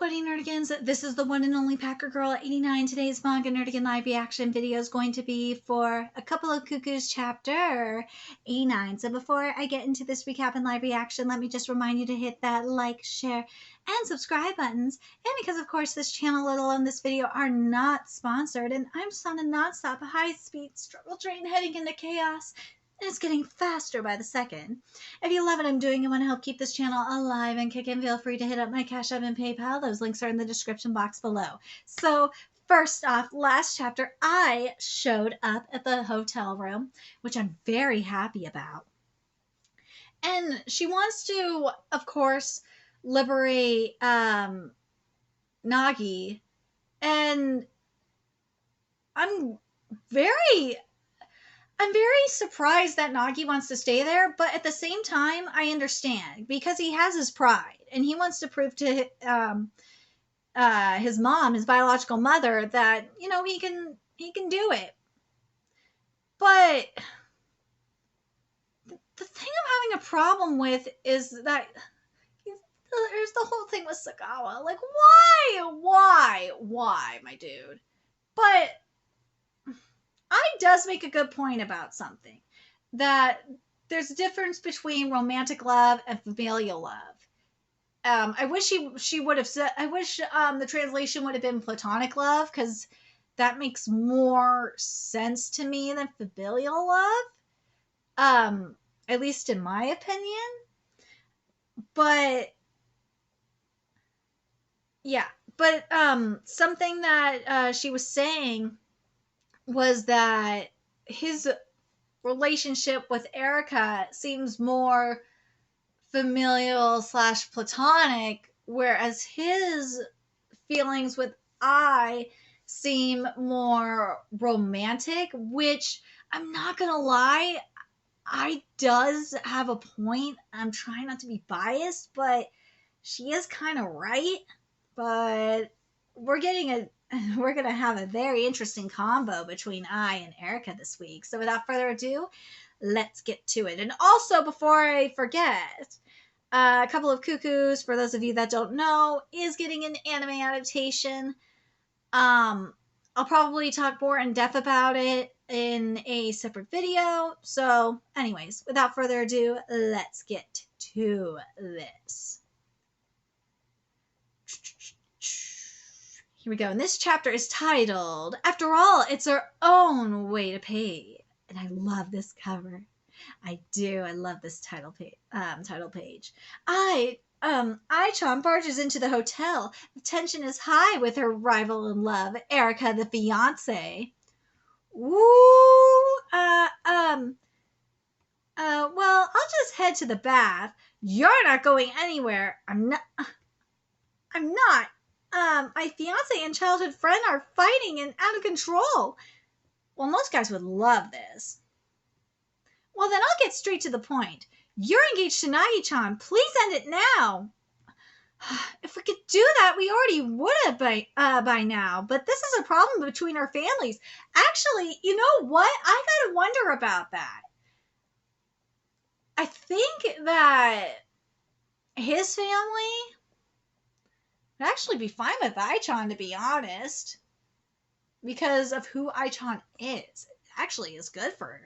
buddy nerdigans. This is the one and only Packer Girl 89. Today's Manga Nerdigan live reaction video is going to be for a couple of Cuckoos chapter 89. So before I get into this recap and live reaction, let me just remind you to hit that like, share, and subscribe buttons. And because of course this channel, let alone this video, are not sponsored, and I'm just on a non-stop high-speed struggle train heading into chaos. And it's getting faster by the second. If you love what I'm doing and want to help keep this channel alive and kicking, feel free to hit up my Cash App and PayPal. Those links are in the description box below. So first off, last chapter, I showed up at the hotel room, which I'm very happy about. And she wants to, of course, liberate Nagi. And I'm very surprised that Nagi wants to stay there, but at the same time, I understand because he has his pride and he wants to prove to his mom, his biological mother, that he can do it. But the thing I'm having a problem with is that there's the whole thing with Sagawa. Like, why, my dude? But I does make a good point about something, that there's a difference between romantic love and familial love. I wish she would have said, I wish the translation would have been platonic love, because that makes more sense to me than familial love, at least in my opinion. But yeah, but something that she was saying was that his relationship with Erica seems more familial / platonic, whereas his feelings with I seem more romantic, which I'm not gonna lie, I does have a point. I'm trying not to be biased, but she is kind of right. But we're going to have a very interesting combo between I and Erica this week. So without further ado, let's get to it. And also, before I forget, a couple of Cuckoos, for those of you that don't know, is getting an anime adaptation. I'll probably talk more in depth about it in a separate video. So anyways, without further ado, let's get to this. Here we go. And this chapter is titled, After All, It's Our Own Way to Pay. And I love this cover. I do. I love this title page. Ai-chan barges into the hotel. The tension is high with her rival in love, Erica, the fiance. Woo! Well, I'll just head to the bath. You're not going anywhere. I'm not. My fiance and childhood friend are fighting and out of control. Well, most guys would love this. Well, then I'll get straight to the point. You're engaged to Nagi-chan. Please end it now. If we could do that, we already would have by now. But this is a problem between our families. Actually, you know what? I gotta wonder about that. I think that his family would actually be fine with Ai-chan, to be honest, because of who Ai-chan is. It actually is good for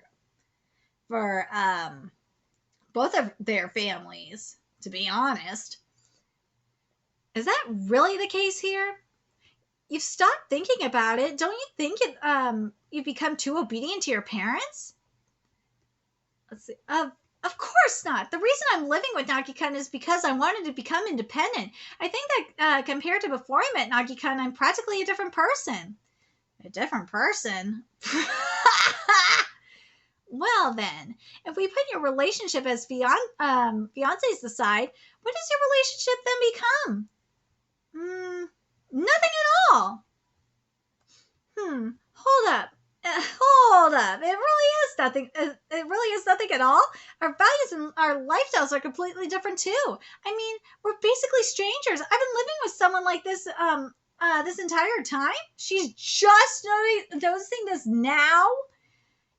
both of their families, to be honest. Is that really the case here? You've stopped thinking about it. Don't you think you've become too obedient to your parents? Let's see. Of course not. The reason I'm living with Nagi-kun is because I wanted to become independent. I think that compared to before I met Nagi-kun, I'm practically a different person. A different person? Well then, if we put your relationship as fiancés aside, what does your relationship then become? Nothing at all. Hold up. Hold up. It really is nothing. It really is nothing at all. Our values and our lifestyles are completely different too. I mean, we're basically strangers. I've been living with someone like this this entire time. She's just noticing this now.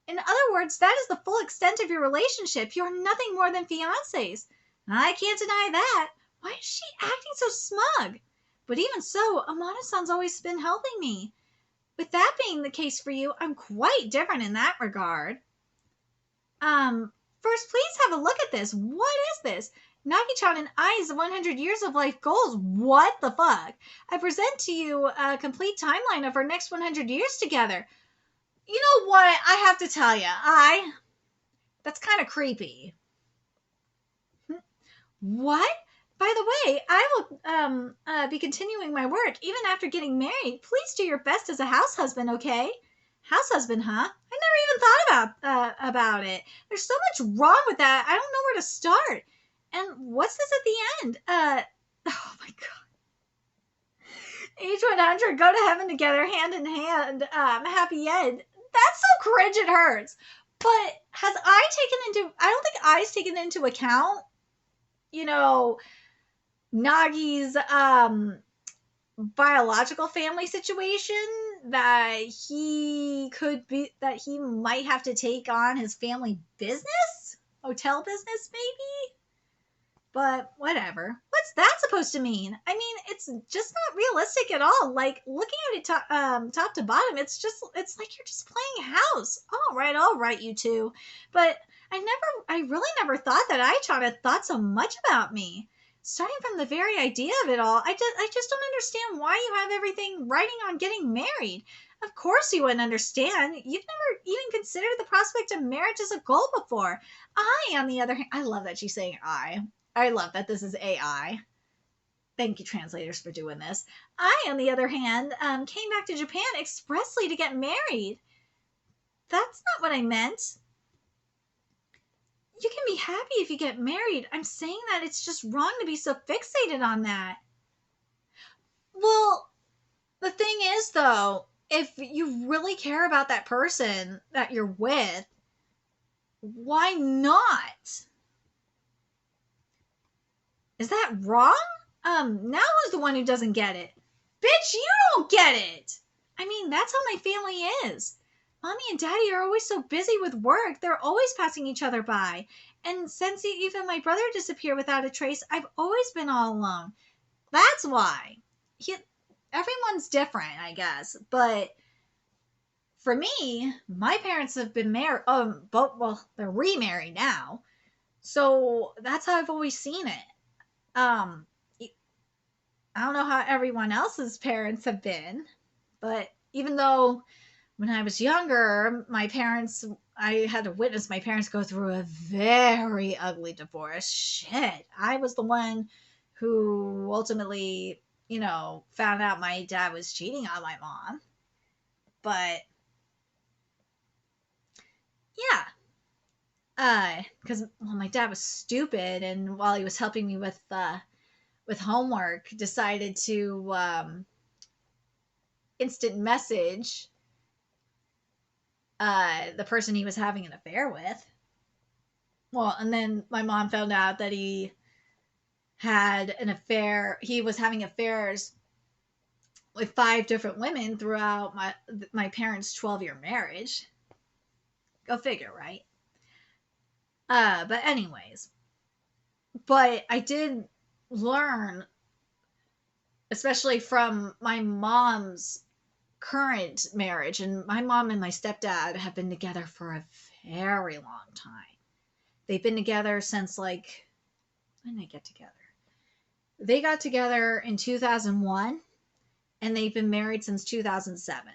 In other words, that is the full extent of your relationship. You're nothing more than fiancés. I can't deny that. Why is she acting so smug? But even so, Amada-san's always been helping me. With that being the case for you, I'm quite different in that regard. First, please have a look at this. What is this? Nagi-chan and I's 100 years of life goals. What the fuck? I present to you a complete timeline of our next 100 years together. You know what? I have to tell you, that's kind of creepy. What? By the way, I will be continuing my work even after getting married. Please do your best as a house husband, okay? House husband, huh? I never even thought about it. There's so much wrong with that. I don't know where to start. And what's this at the end? Oh my god. H100 go to heaven together, hand in hand. Happy end. That's so cringe it hurts. But has I don't think I's taken into account, Nagi's biological family situation, that he might have to take on his family business, hotel business maybe. But whatever. What's that supposed to mean? I mean, it's just not realistic at all. Like, looking at it top to bottom, it's like you're just playing house. All right, you two. But I really never thought that I had thought so much about me. Starting from the very idea of it all, I just don't understand why you have everything writing on getting married. Of course you wouldn't understand. You've never even considered the prospect of marriage as a goal before. I, on the other hand, I love that she's saying I love that this is AI. Thank you, translators, for doing this. I, on the other hand, came back to Japan expressly to get married. That's not what I meant. You can be happy if you get married. I'm saying that it's just wrong to be so fixated on that. Well, the thing is, though, if you really care about that person that you're with, why not? Is that wrong? Now who's the one who doesn't get it? Bitch, you don't get it! I mean, that's how my family is. Mommy and Daddy are always so busy with work, they're always passing each other by. And since even my brother disappeared without a trace, I've always been all alone. That's why. Everyone's different, I guess. But for me, my parents have been married. They're remarried now. So that's how I've always seen it. I don't know how everyone else's parents have been, but even though when I was younger, I had to witness my parents go through a very ugly divorce. Shit, I was the one who ultimately, found out my dad was cheating on my mom. But yeah, because my dad was stupid, and while he was helping me with homework, decided to instant message the person he was having an affair with. Well, and then my mom found out that he had an affair. He was having affairs with 5 different women throughout my parents' 12-year marriage. Go figure, right? But anyways, but I did learn, especially from my mom's current marriage, and my mom and my stepdad have been together for a very long time. They've been together since, when did they get together? They got together in 2001, and they've been married since 2007.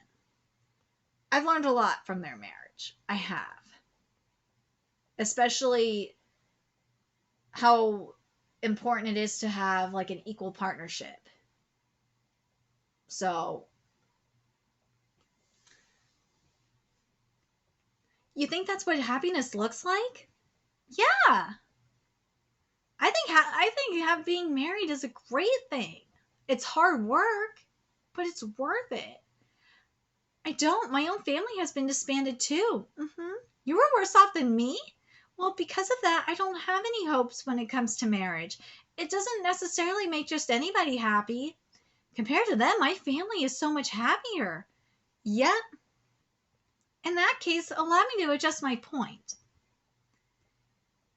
I've learned a lot from their marriage. I have. Especially how important it is to have an equal partnership. So, you think that's what happiness looks like? Yeah. I think being married is a great thing. It's hard work, but it's worth it. My own family has been disbanded too. You were worse off than me? Well, because of that, I don't have any hopes when it comes to marriage. It doesn't necessarily make just anybody happy. Compared to them, my family is so much happier. Yet, in that case, allow me to adjust my point.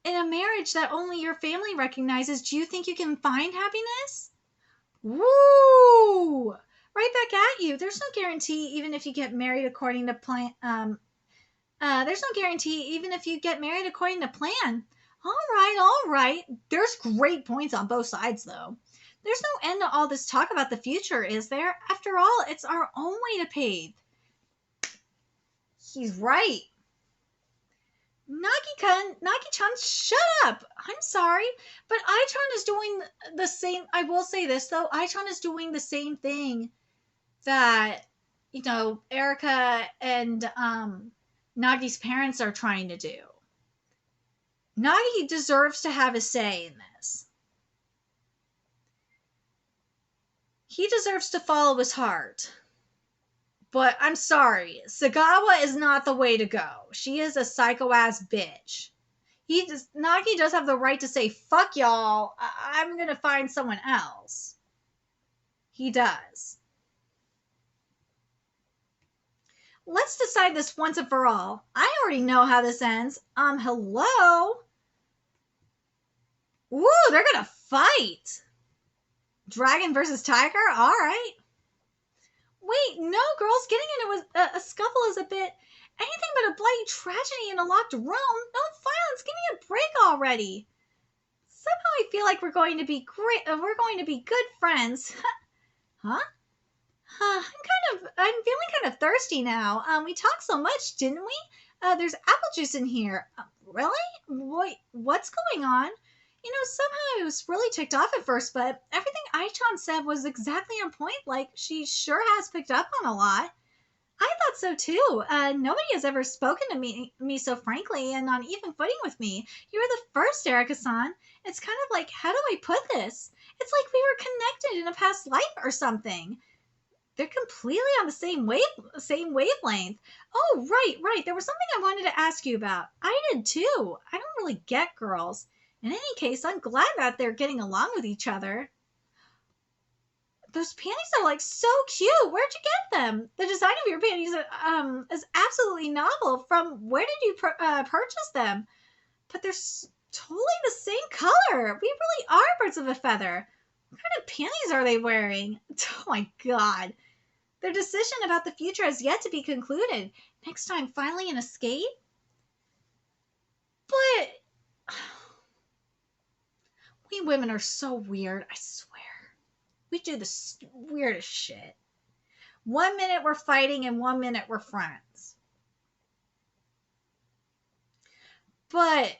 In a marriage that only your family recognizes, do you think you can find happiness? Woo! right back at you. There's no guarantee, even if you get married according to plan. There's no guarantee, even if you get married according to plan. All right. There's great points on both sides, though. There's no end to all this talk about the future, is there? After all, it's our own way to pave. He's right. Nagi-chan, shut up. I'm sorry, but Ai-chan is doing the same. I will say this, though. Ai-chan is doing the same thing that, Erica and Nagi's parents are trying to do. Nagi deserves to have a say in this. He deserves to follow his heart. But I'm sorry, Sagawa is not the way to go. She is a psycho-ass bitch. Nagi does have the right to say, fuck y'all, I'm gonna find someone else. He does. Let's decide this once and for all. I already know how this ends. Hello? Ooh, they're gonna fight. Dragon versus tiger? Alright. Wait, no, girls, getting into a scuffle is a bit anything but a bloody tragedy in a locked room. No violence. Give me a break already. Somehow I feel like we're going to be great. We're going to be good friends. Huh? I'm feeling kind of thirsty now. We talked so much, didn't we? There's apple juice in here. Really? What's going on? Somehow I was really ticked off at first, but everything Ai-chan said was exactly on point. Like, she sure has picked up on a lot. I thought so too. Nobody has ever spoken to me so frankly and on even footing with me. You were the first, Erica-san. It's kind of like, how do I put this? It's like we were connected in a past life or something. They're completely on the same wavelength. Oh, right. There was something I wanted to ask you about. I did too. I don't really get girls. In any case, I'm glad that they're getting along with each other. Those panties are like so cute. Where'd you get them? The design of your panties is absolutely novel. From where did you purchase them? But they're totally the same color. We really are birds of a feather. What kind of panties are they wearing? Oh my god. Their decision about the future has yet to be concluded. Next time, finally an escape? But we women are so weird, I swear. We do the weirdest shit. 1 minute we're fighting and 1 minute we're friends. But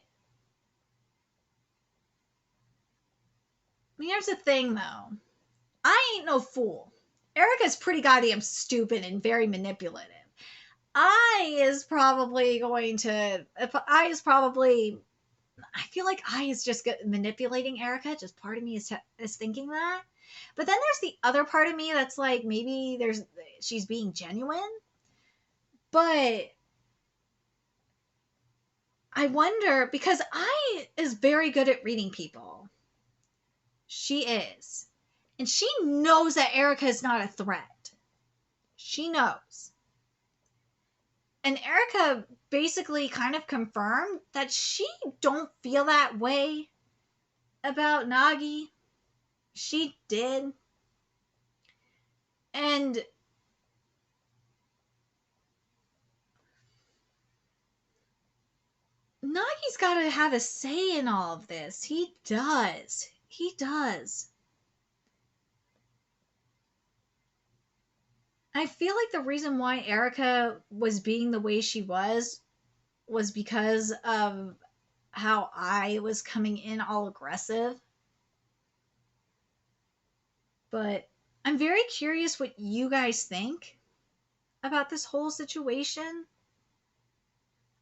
here's the thing, though. I ain't no fool. Erica's pretty goddamn stupid and very manipulative. I feel like I is just manipulating Erica. Just part of me is thinking that. But then there's the other part of me that's like, maybe she's being genuine. But I wonder, because I is very good at reading people. She is. And she knows that Erica is not a threat. She knows. And Erica basically kind of confirmed that she don't feel that way about Nagi. She did. And Nagi's got to have a say in all of this. He does. I feel like the reason why Erica was being the way she was because of how I was coming in all aggressive. But I'm very curious what you guys think about this whole situation.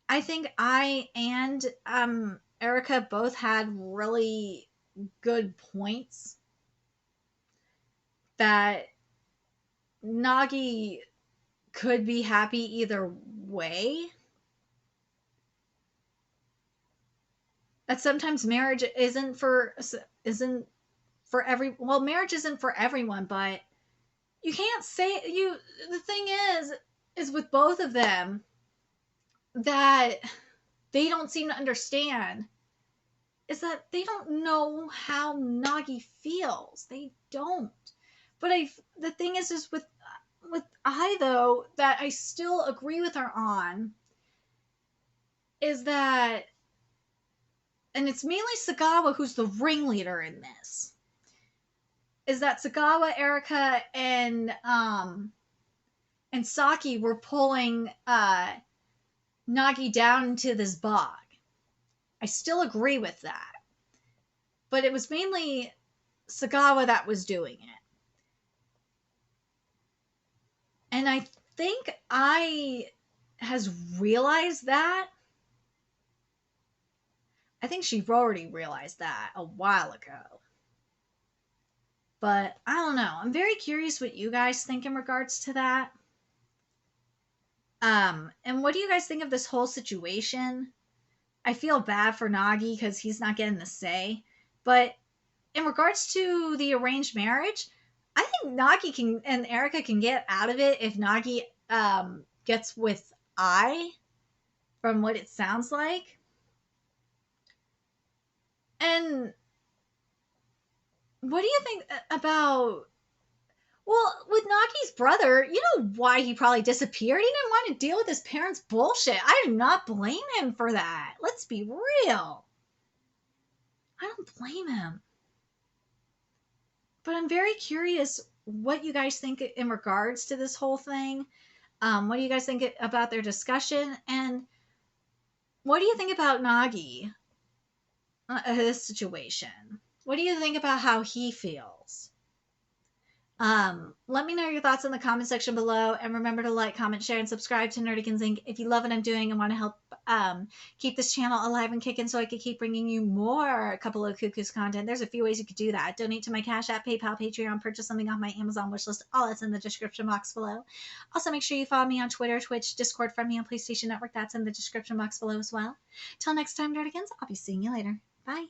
I think I and Erica both had really good points that Nagi could be happy either way. That sometimes marriage isn't for marriage isn't for everyone, but you can't say the thing is with both of them that they don't seem to understand is that they don't know how Nagi feels. They don't. But the thing is with I though that I still agree with her on is that, and it's mainly Sagawa who's the ringleader in this, is that Sagawa, Erika, and Saki were pulling Nagi down into this bog. I still agree with that. But it was mainly Sagawa that was doing it. And I think I has realized that. I think she already realized that a while ago. But I don't know. I'm very curious what you guys think in regards to that. And what do you guys think of this whole situation? I feel bad for Nagi because he's not getting the say. But in regards to the arranged marriage, I think Nagi can and Erika can get out of it if Nagi gets with I, from what it sounds like. And what do you think about? Well, with Nagi's brother, you know why he probably disappeared? He didn't want to deal with his parents' bullshit. I do not blame him for that. Let's be real. I don't blame him. But I'm very curious what you guys think in regards to this whole thing. What do you guys think about their discussion? And what do you think about Nagi, his situation? What do you think about how he feels? Let me know your thoughts in the comment section below, and remember to like, comment, share, and subscribe to Nerdykins Inc. if you love what I'm doing and want to help keep this channel alive and kicking so I can keep bringing you more Couple of Cuckoos content. There's a few ways you could do that. Donate to my Cash App, PayPal, Patreon, purchase something off my Amazon wishlist. All that's in the description box below. Also, make sure you follow me on Twitter, Twitch, Discord, friend me on PlayStation Network. That's in the description box below as well. Till next time, Nerdykins, I'll be seeing you later. Bye.